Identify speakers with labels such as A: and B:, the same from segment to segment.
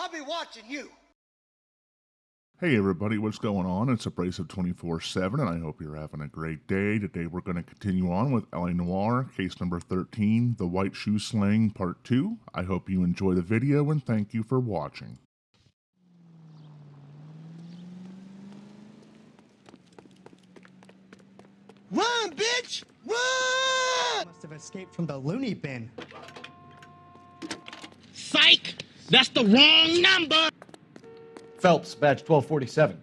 A: I'll be watching you.
B: Hey everybody, what's going on? It's Abrasive 24/7 and I hope you're having a great day. Today we're going to continue on with Noire, case number 13, The White Shoe Slaying, Part 2. I hope you enjoy the video and thank you for watching.
A: Run, bitch! Run!
C: Must have escaped from the loony bin.
D: Psych! That's the wrong number!
E: Phelps, badge 1247.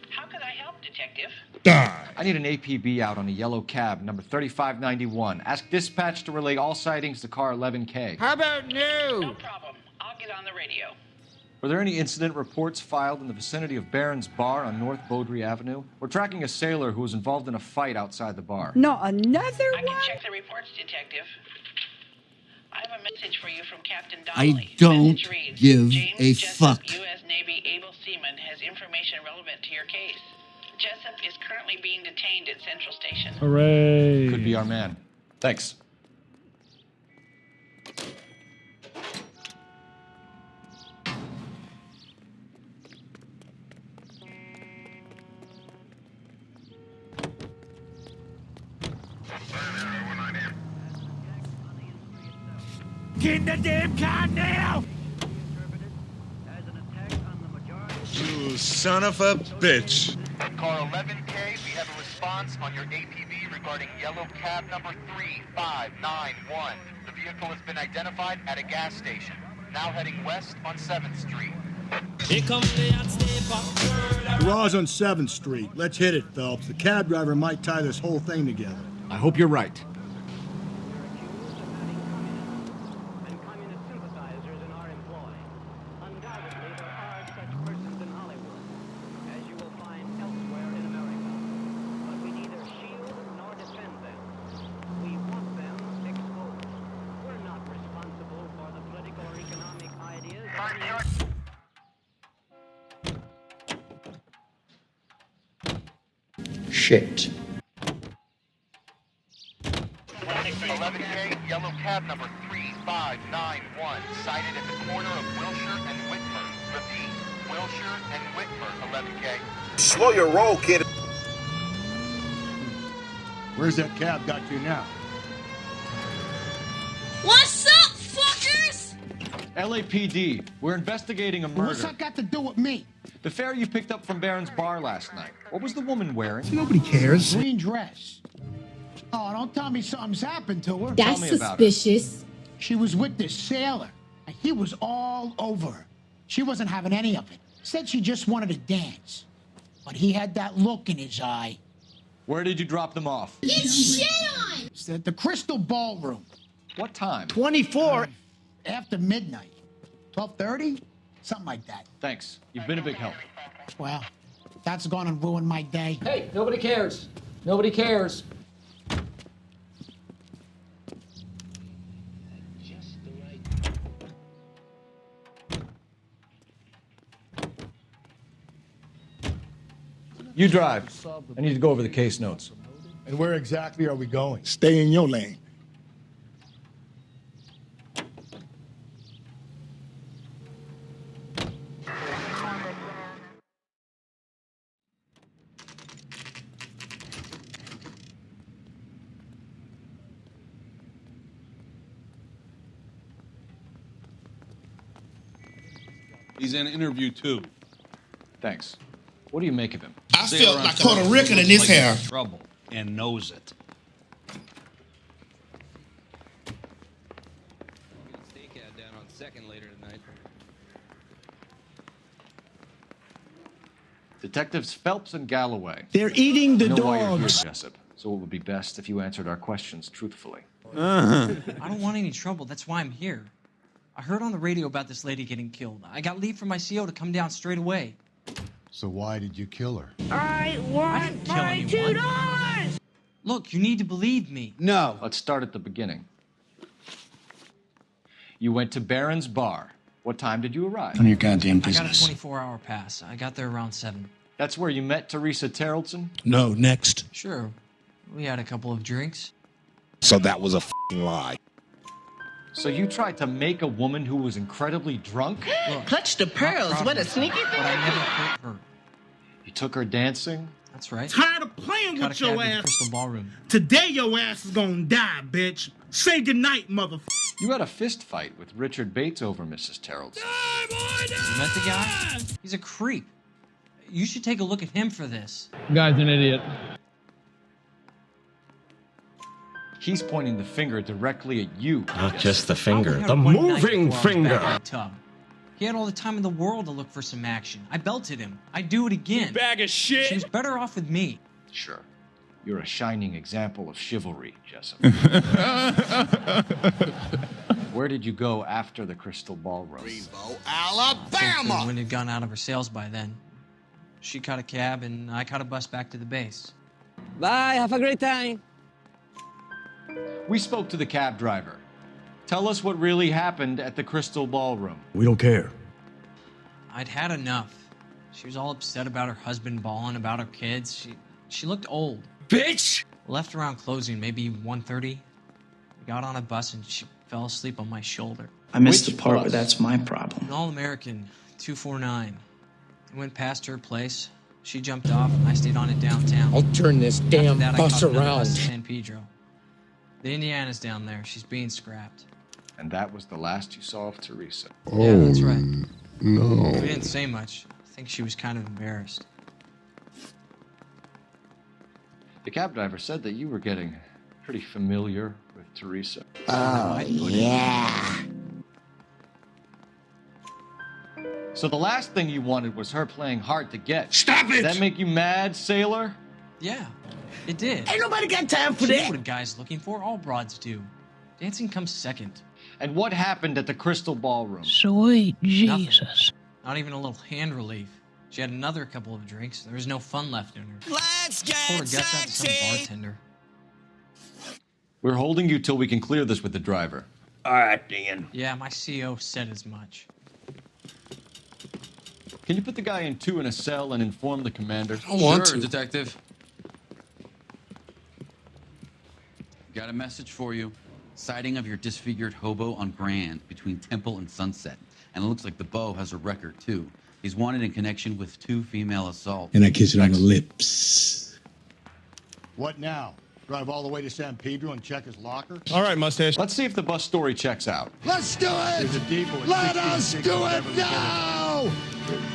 F: How can I help, Detective?
E: I need an APB out on a yellow cab, number 3591. Ask dispatch to relay all sightings to car 11K.
D: How about
F: No
D: no?
F: problem. I'll get on the radio.
E: Were there any incident reports filed in the vicinity of Barron's Bar on North Beaudry Avenue? We're tracking a sailor who was involved in a fight outside the bar.
G: No, another
F: I
G: one?
F: can check the reports, Detective. I have a message for you from Captain
D: I
F: Donnelly.
D: don't
F: Message reads,
D: give
F: James
D: a
F: Jessup,
D: fuck.
F: U.S. Navy able seaman, has information relevant to your case. Jessup is currently being detained at Central Station.
H: Hooray.
E: Could be our man. Thanks.
D: Get in the damn car now!
I: You son of a bitch.
J: Car 11K, we have a response on your APB regarding yellow cab number 3591. The vehicle has been identified at a gas station. Now heading west on 7th Street.
K: Garage on 7th Street. Let's hit it, Phelps. The cab driver might tie this whole thing together.
E: I hope you're right.
C: Shit.
J: 11K, yellow cab number 3591, sighted at the corner of Wilshire and Whitmer. Repeat, Wilshire and Whitmer, 11K.
I: Slow your roll, kid.
K: Where's that cab got you now?
G: What's up, fuckers?
E: LAPD, we're investigating a murder.
D: What's that got to do with me?
E: The fare you picked up from Barron's Bar last night. What was the woman wearing?
K: Nobody cares.
D: Green dress. Oh, don't tell me something's happened to her.
G: That's
E: me about it.
G: suspicious.
D: She was with this sailor, and he was all over her. She wasn't having any of it. Said she just wanted to dance. But he had that look in his eye.
E: Where did you drop them off?
G: Get shit on!
D: It's at the Crystal Ballroom.
E: What time?
D: 24 after midnight. 12:30? Something like that.
E: Thanks. You've been a big help.
D: Well, that's gone and ruined my day.
C: Hey, nobody cares. Nobody cares.
E: You drive. I need to go over the case notes.
K: And where exactly are we going? Stay in your lane.
I: He's in interview 2.
E: Thanks. What do you make of him?
I: I felt like Puerto Rican in his hair. Trouble and knows it.
L: Stakeout down on 2nd later tonight.
E: Detectives Phelps and Galloway.
D: They're eating the
E: I know why you're here,
D: dogs.
E: Jessup. So it would be best if you answered our questions truthfully.
C: I don't want any trouble. That's why I'm here. I heard on the radio about this lady getting killed. I got leave from my CO to come down straight away.
K: So why did you kill her?
G: I
C: I
G: want
C: didn't kill
G: my
C: anyone.
G: $2!
C: Look, you need to believe me.
L: No.
E: Let's start at the beginning. You went to Barron's Bar. What time did you arrive?
D: None of your goddamn
C: I got a
D: business.
C: 24-hour pass. I got there around 7.
E: That's where you met Teresa Terrellson?
I: No, next.
C: Sure. We had a couple of drinks.
I: So that was a f***ing lie.
E: So you tried to make a woman who was incredibly drunk?
C: Look,
F: Clutch the pearls. What a sneaky
C: but I never hurt her.
E: You took her dancing?
C: That's right.
K: Tired of playing
C: Cut
K: with
C: a cab
K: your
C: to the
K: ass.
C: Crystal Ballroom.
K: Today your ass is gonna die, bitch. Say goodnight, motherfucker.
E: You had a fist fight with Richard Bates over Mrs. Terrell's.
C: You met the guy? He's a creep. You should take a look at him for this.
H: Guy's an idiot.
E: He's pointing the finger directly at you.
M: Not just the finger,
C: Had
M: the
C: one night
M: moving
C: before I was back in
M: finger.
C: the tub. He had all the time in the world to look for some action. I belted him. I'd do it again.
H: Bag of shit.
C: She was better off with me.
E: Sure. You're a shining example of chivalry, Jessup. Where did you go after the Crystal Ballroom?
A: Greenbow,
C: The
A: Alabama!
C: wind had gone out of her sails by then. She caught a cab and I caught a bus back to the base.
H: Bye, have a great time.
E: We spoke to the cab driver. Tell us what really happened at the Crystal Ballroom.
M: We don't care.
C: I'd had enough. She was all upset about her husband balling, about her kids. She looked old.
M: Bitch!
C: Left around closing, maybe 1:30. We got on a bus and she fell asleep on my shoulder.
N: I missed
E: Which
N: the part
E: bus?
N: where that's my problem.
C: An All-American 249. I went past her place. She jumped off and I stayed on it downtown.
H: I'll turn this damn
C: After that,
H: bus
C: I caught another
H: around.
C: bus to San Pedro. The Indiana's down there. She's being scrapped.
E: And that was the last you saw of Teresa.
C: Yeah, that's right.
B: No.
C: We didn't say much. I think she was kind of embarrassed.
E: The cab driver said that you were getting pretty familiar with Teresa.
D: Oh, yeah.
E: So the last thing you wanted was her playing hard to get.
I: Stop it!
E: Did that make you mad, sailor?
C: Yeah, it did.
F: Ain't nobody got time for
C: She knew
F: that.
C: what a guy's looking for. All broads do. Dancing comes second.
E: And what happened at the Crystal Ballroom?
G: Sweet
C: Nothing.
G: Jesus.
C: Not even a little hand relief. She had another couple of drinks. There was no fun left in her.
I: Let's
C: Pulled her guts out to some bartender.
E: We're holding you till we can clear this with the driver.
I: All right, Dan.
C: Yeah, my CO said as much.
E: Can you put the guy in two in a cell and inform the commander?
L: I want to. Detective. Got a message for you. Sighting of your disfigured hobo on Grand between Temple and Sunset. And it looks like the beau has a record, too. He's wanted in connection with 2 female assaults.
K: And I kiss it on the lips. What now? Drive all the way to San Pedro and check his locker?
I: All right, mustache.
E: Let's see if the bus story checks out.
A: Let's do
K: There's a
A: it!
K: depot at
A: Let
K: 16
A: us
K: Six
A: do
K: or
A: it
K: whatever we get
A: now!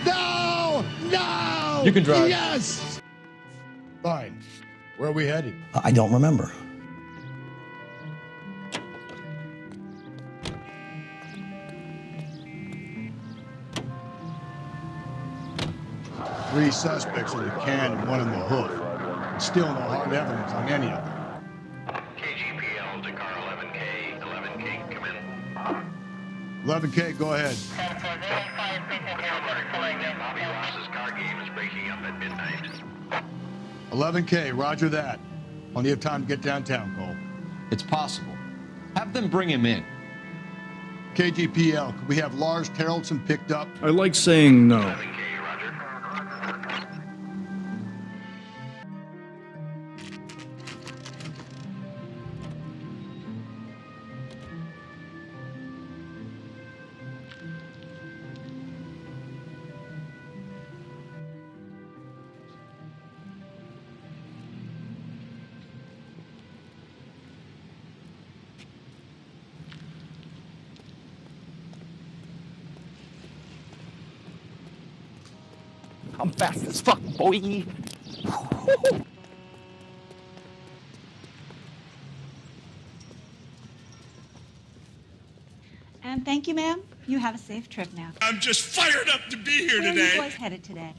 A: No! No!
E: You can drive.
A: Yes!
K: Fine. Where are we headed?
M: I don't remember.
K: Three suspects in the can and one in the hook. Still no hard evidence on any of them.
J: KGPL to car 11K. 11K, come in.
K: 11K, go ahead.
J: Bobby Ross's car game is breaking up at midnight.
K: 11K, roger that. Plenty of time to get downtown, Cole.
E: It's possible. Have them bring him in.
K: KGPL, could we have Lars Terrellson picked up?
H: I like saying no.
J: 11K, roger.
M: I'm fast as fuck, boy.
O: And thank you, ma'am. You have a safe trip now.
I: I'm just fired up to be here
O: Where are you
I: today.
O: boys headed today?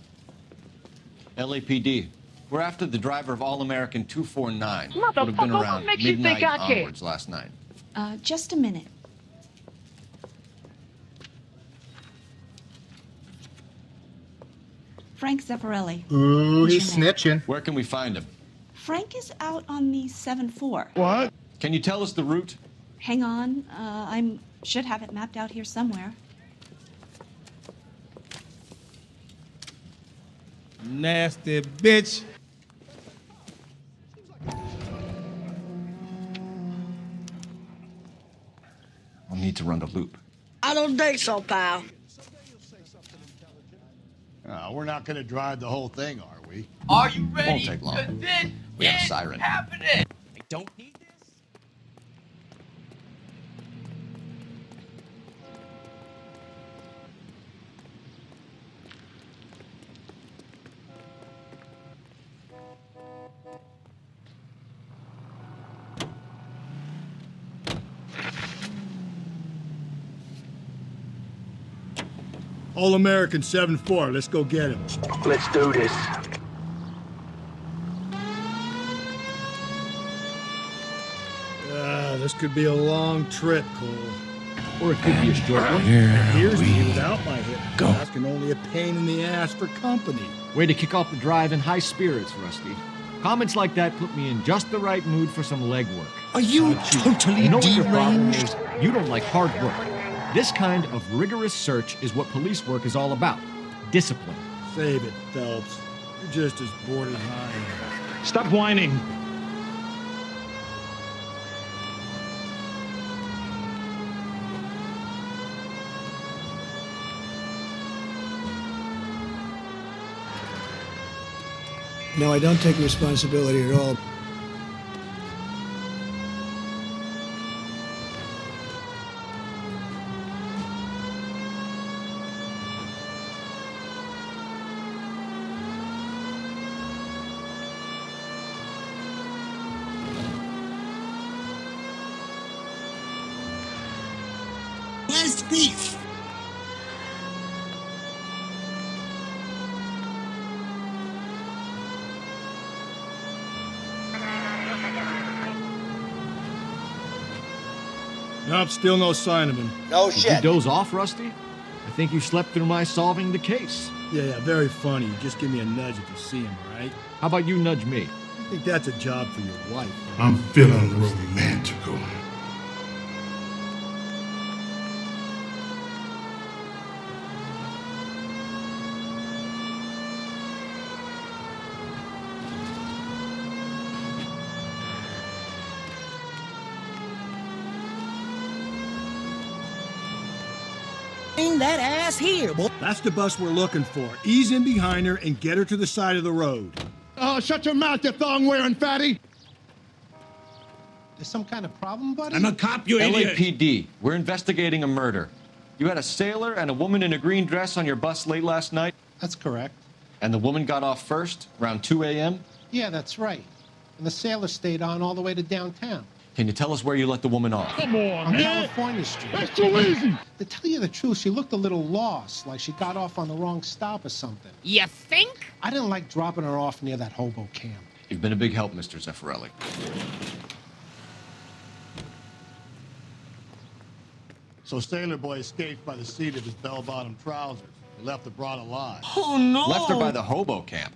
E: LAPD. We're after the driver of All-American 249.
G: Motherfucker,
E: Would have been
G: what
E: around
G: makes you think
E: midnight
G: I care?
E: onwards last night.
O: Just a minute. Frank Zeffirelli.
I: Ooh,
O: he's
I: snitching.
E: Where can we find him?
O: Frank is out on the 7-4.
I: What?
E: Can you tell us the route?
O: Hang on. I should have it mapped out here somewhere.
I: Nasty bitch.
E: On to run the loop.
G: I don't think so, pal.
K: We're not going to drive the whole thing, are we?
G: Are you ready?
E: Won't take long. We have a siren.
G: Happening.
H: I don't need this.
K: All American 7-4. Let's go get him.
M: Let's do this.
K: This could be a long trip, Cole.
E: Or it could be a short one.
K: Here's me without my hip flask and only a pain in the ass for company.
E: Way to kick off the drive in high spirits, Rusty. Comments like that put me in just the right mood for some legwork.
K: Are you totally
E: You know what your problem
K: deranged?
E: is? You don't like hard work. This kind of rigorous search is what police work is all about. Discipline.
K: Save it, Phelps. You're just as bored as I am.
E: Stop whining.
N: No, I don't take responsibility at all.
I: Where's beef?
K: Nope, still no sign of him.
M: No
E: Did you doze off, Rusty? I think you slept through my solving the case.
K: Yeah, very funny. Just give me a nudge if you see him, all right?
E: How about you nudge me?
K: I think that's a job for your wife.
B: I'm feeling romantical.
M: That ass here, boy.
K: That's the bus we're looking for. Ease in behind her and get her to the side of the road.
A: Oh, shut your mouth, you thong-wearing fatty!
D: There's some kind of problem, buddy?
I: I'm a cop, you idiot.
E: LAPD, we're investigating a murder. You had a sailor and a woman in a green dress on your bus late last night,
D: That's correct.
E: and the woman got off first, around 2 a.m.?
D: Yeah, that's right. And the sailor stayed on all the way to downtown.
E: Can you tell us where you let the woman off?
A: Come on,
D: On
A: man!
D: California Street.
A: That's too easy!
D: To tell you the truth, she looked a little lost, like she got off on the wrong stop or something.
G: You think?
D: I didn't like dropping her off near that hobo camp.
E: You've been a big help, Mr. Zeffirelli.
K: So Sailor Boy escaped by the seat of his bell-bottom trousers. He left the broad alive.
M: Oh, no.
E: Left her by the hobo camp.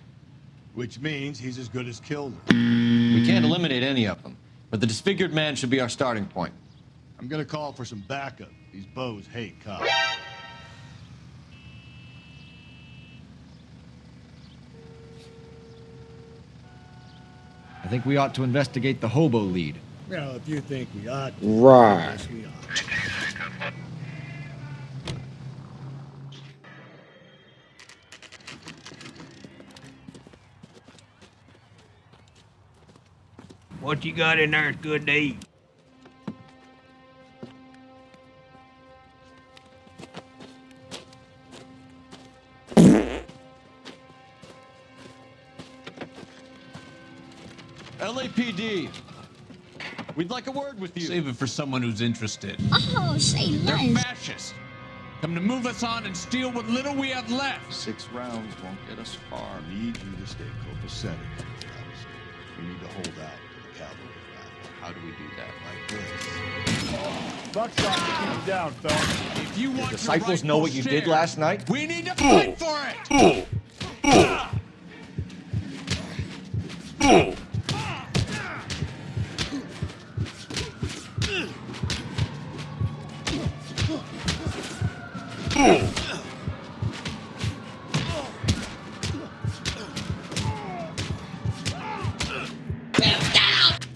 K: Which means he's as good as killed her.
E: We can't eliminate any of them, but the disfigured man should be our starting point.
K: I'm gonna call for some backup. These bows hate cops.
E: I think we ought to investigate the hobo lead.
K: Well, if you think we ought to.
H: Right.
K: Yes, we ought.
M: What you got in there is good to eat.
E: LAPD, we'd like a word with you.
L: Save it for someone who's interested.
G: Oh, say
L: They're
G: less.
L: fascists. Come to move us on and steal what little we have left.
K: 6 rounds won't get us far. I need you to stay copacetic. You need to hold out to the cavalry battle.
L: How do we do that?
K: Like this. Buckshot to keep you down, Phelps.
L: If you want
E: Disciples
L: your
E: know what
L: rightful
E: you
L: share,
E: did last night?
L: We need to fight for it.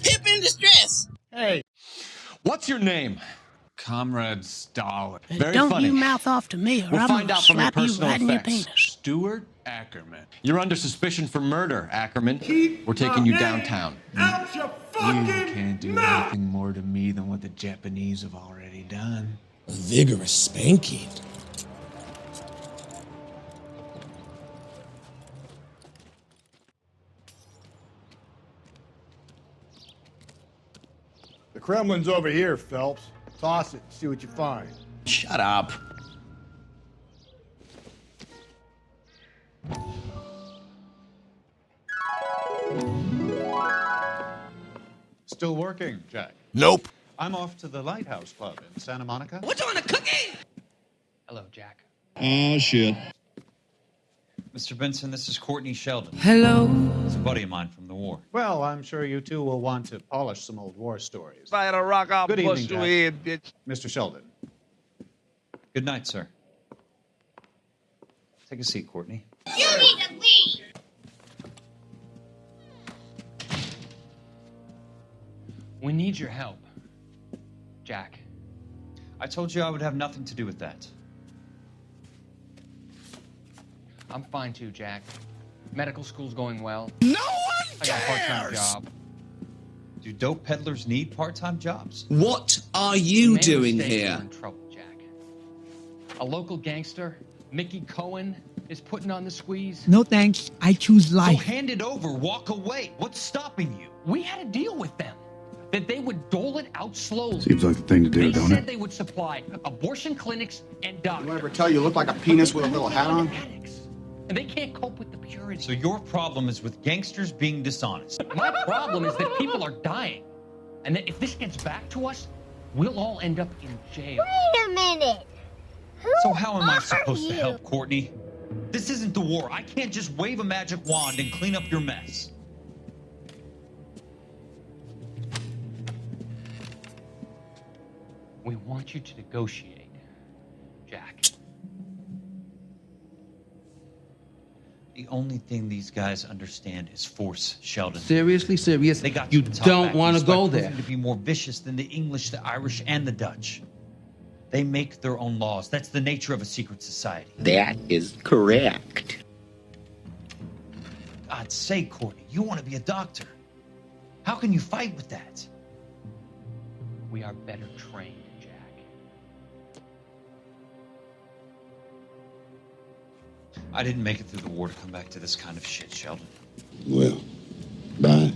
G: Hip in distress.
K: Hey,
E: What's your name?
L: Comrade Stalin.
E: Very
G: Don't
E: funny.
G: you mouth off to me, or
E: We'll
G: I'm
E: find
G: gonna
E: out from your
G: slap you
E: personal
G: right in your
E: effects.
G: penis.
L: Stuart Ackerman.
E: You're under suspicion for murder, Ackerman. We're taking you downtown.
P: You can't do anything more to me than what the Japanese have already done.
H: A vigorous spanking.
A: The Kremlin's over here, Phelps. Toss it, see what you find.
H: Shut up.
Q: Still working, Jack?
H: Nope.
Q: I'm off to the Lighthouse Club in Santa Monica.
H: What's on a cookie?
C: Hello, Jack.
A: Oh, shit.
L: Mr. Benson, this is Courtney Sheldon.
G: Hello.
L: He's a buddy of mine from the war.
Q: Well, I'm sure you two will want to polish some old war stories.
M: By the rock, I'll
Q: Good evening,
M: bust your
Q: Jack.
M: head, bitch.
Q: Mr. Sheldon.
L: Good night, sir. Take a seat, Courtney.
G: You need to leave.
C: We need your help. Jack.
L: I told you I would have nothing to do with that.
C: I'm fine too, Jack. Medical school's going well.
H: No one
C: I got a part-time
H: cares.
C: job.
L: Do dope peddlers need part-time jobs?
H: What are
C: We
H: you
C: made a
H: doing
C: mistake,
H: here?
C: we're in trouble, Jack. A local gangster, Mickey Cohen, is putting on the squeeze.
M: No thanks. I choose
L: So
M: life.
L: hand it over, walk away. What's stopping you?
C: We had a deal with them that they would dole it out slowly.
A: Seems like the thing to do,
C: They
A: don't
C: said
A: it?
C: they would supply abortion clinics and doctors.
A: Anyone ever tell you look like a penis with a little hat on?
C: Addicts. And they can't cope with the purity.
L: So your problem is with gangsters being dishonest.
C: My problem is that people are dying. And that if this gets back to us, we'll all end up in jail.
G: Wait a minute.
L: So how am I supposed to
G: you?
L: help, Courtney? This isn't the war. I can't just wave a magic wand and clean up your mess.
C: We want you to negotiate, Jack.
L: The only thing these guys understand is force, Sheldon.
H: Seriously, serious?
L: They got
H: You
L: to the top
H: don't
L: back
H: want to
L: east by
H: go
L: proving
H: there.
L: to be more vicious than the English, the Irish, and the Dutch. They make their own laws. That's the nature of a secret society.
M: That is correct.
L: God's sake, Courtney, you want to be a doctor. How can you fight with that?
C: We are better trained, Jack.
L: I didn't make it through the war to come back to this kind of shit, Sheldon.
A: Well, bye.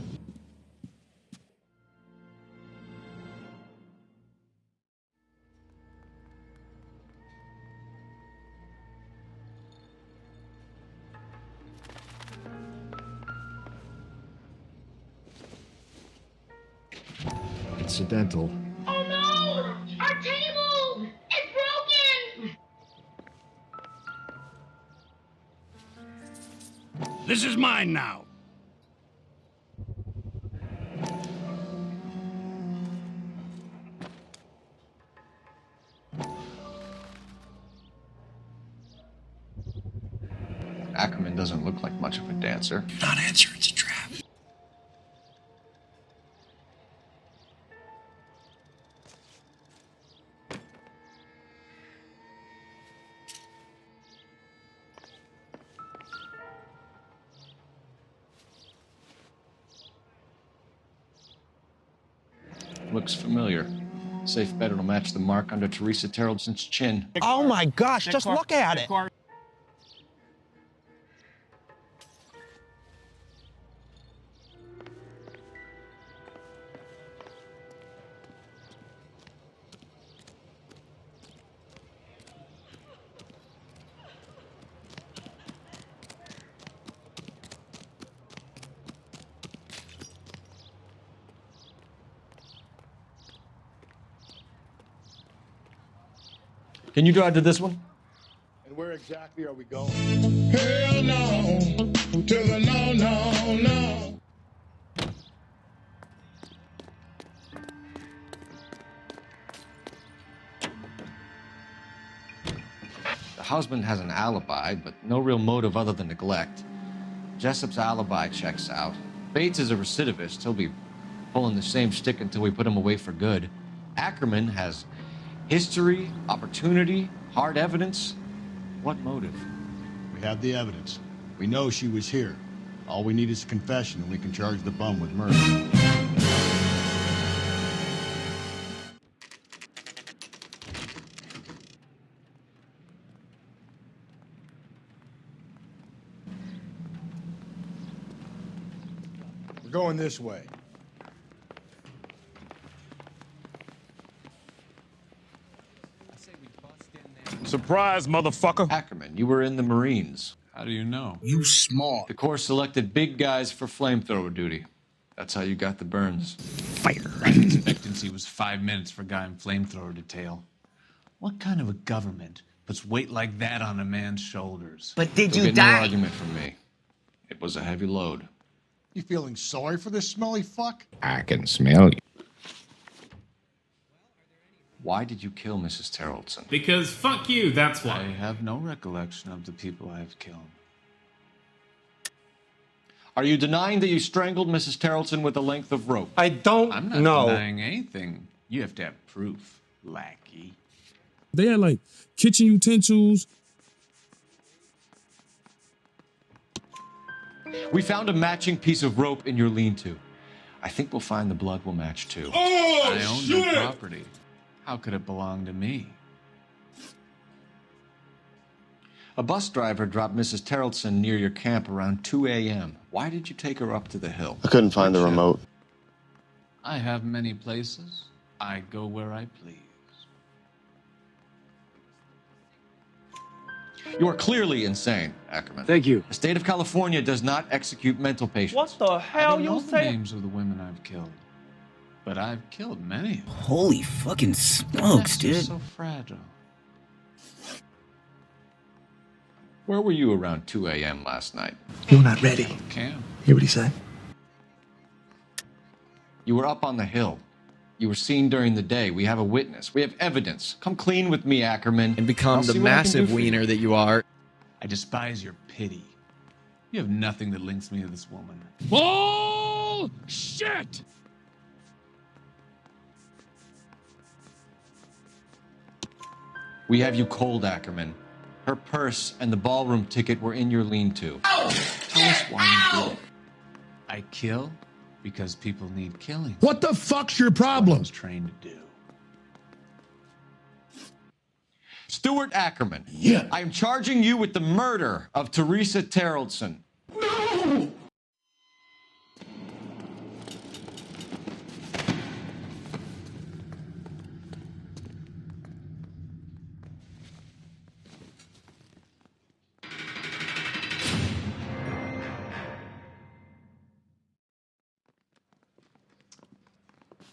K: Incidental.
G: Oh no! Our table! It's broken!
M: This is mine now.
E: Ackerman doesn't look like much of a dancer.
H: Not answer, it's a trap.
E: Looks familiar. Safe bet it'll match the mark under Teresa Terrelson's chin.
M: Oh my gosh, just look at it.
E: Can you drive to this one?
A: And where exactly are we going? Hell no, to the no, no, no.
E: The husband has an alibi, but no real motive other than neglect. Jessup's alibi checks out. Bates is a recidivist. He'll be pulling the same stick until we put him away for good. Ackerman has History, opportunity, hard evidence. What motive?
K: We have the evidence. We know she was here. All we need is a confession, and we can charge the bum with murder.
A: We're going this way.
E: Surprise, motherfucker. Ackerman, you were in the Marines.
P: How do you know?
I: You smart.
E: The Corps selected big guys for flamethrower duty. That's how you got the burns.
P: Fire. Life expectancy was 5 minutes for a guy in flamethrower detail. What kind of a government puts weight like that on a man's shoulders?
M: But did
E: You'll
M: you
E: get no
M: die?
E: argument from me. It was a heavy load.
K: You feeling sorry for this smelly fuck?
R: I can smell you.
E: Why did you kill Mrs. Terrellson?
S: Because fuck you, that's
P: I
S: why.
P: have no recollection of the people I have killed.
E: Are you denying that you strangled Mrs. Terrellson with a length of rope?
M: I don't
P: I'm not
M: know.
P: denying anything. You have to have proof, lackey.
T: They had like kitchen utensils.
E: We found a matching piece of rope in your lean-to. I think we'll find the blood will match too.
P: I own the property. How could it belong to me?
E: A bus driver dropped Mrs. Terrellson near your camp around 2 a.m. Why did you take her up to the hill?
U: I couldn't find the remote.
P: I have many places. I go where I please.
E: You are clearly insane, Ackerman.
M: Thank you.
E: The state of California does not execute mental patients.
M: What the
P: I
M: hell
P: don't know
M: you
P: the
M: say?
P: names of the women I've killed, but I've killed many.
H: Holy fucking smokes,
P: You're
H: dude.
P: so fragile.
E: Where were you around 2 a.m. last night?
M: You're not ready.
P: Camp.
M: Hear what he said?
E: You were up on the hill. You were seen during the day. We have a witness. We have evidence. Come clean with me, Ackerman.
H: And become
E: I'll
H: the
E: see what I can do
H: massive
E: for you.
H: wiener that you are.
P: I despise your pity. You have nothing that links me to this woman.
T: Bullshit!
E: We have you cold, Ackerman. Her purse and the ballroom ticket were in your lean-to. Tell us why you did it.
P: I kill because people need killing.
N: What the fuck's your
P: I
N: problem?
P: was trained to do.
E: Stuart Ackerman.
N: Yeah.
E: I am charging you with the murder of Teresa Terrellson.
N: No!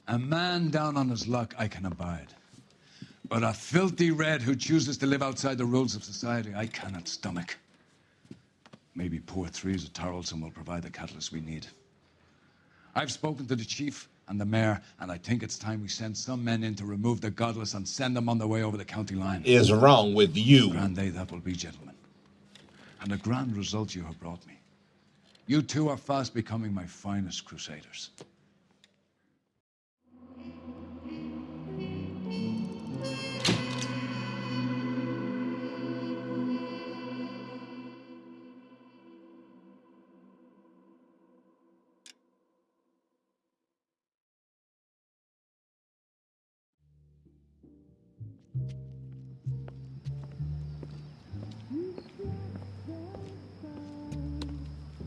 V: A man down on his luck I can abide. But a filthy red who chooses to live outside the rules of society, I cannot stomach. Maybe poor Teresa Terrellson will provide the catalyst we need. I've spoken to the chief and the mayor, and I think it's time we send some men in to remove the godless and send them on their way over the county line.
I: Is wrong with you?
V: Grand day that will be, gentlemen. And a grand result you have brought me. You two are fast becoming my finest crusaders.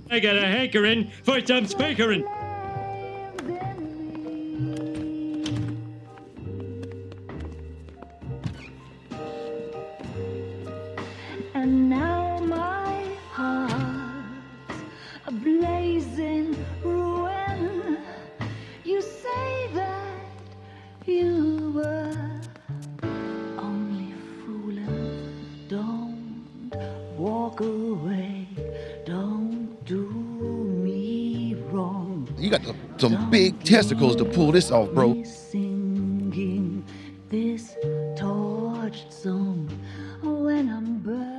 W: I got a hankering for some speakering.
G: And now my heart's a blazing ruin. You say that you were only fooling. Don't walk away. Don't do me wrong.
I: You got some big testicles to pull this off, bro.
G: Singing this torched song when I'm burning.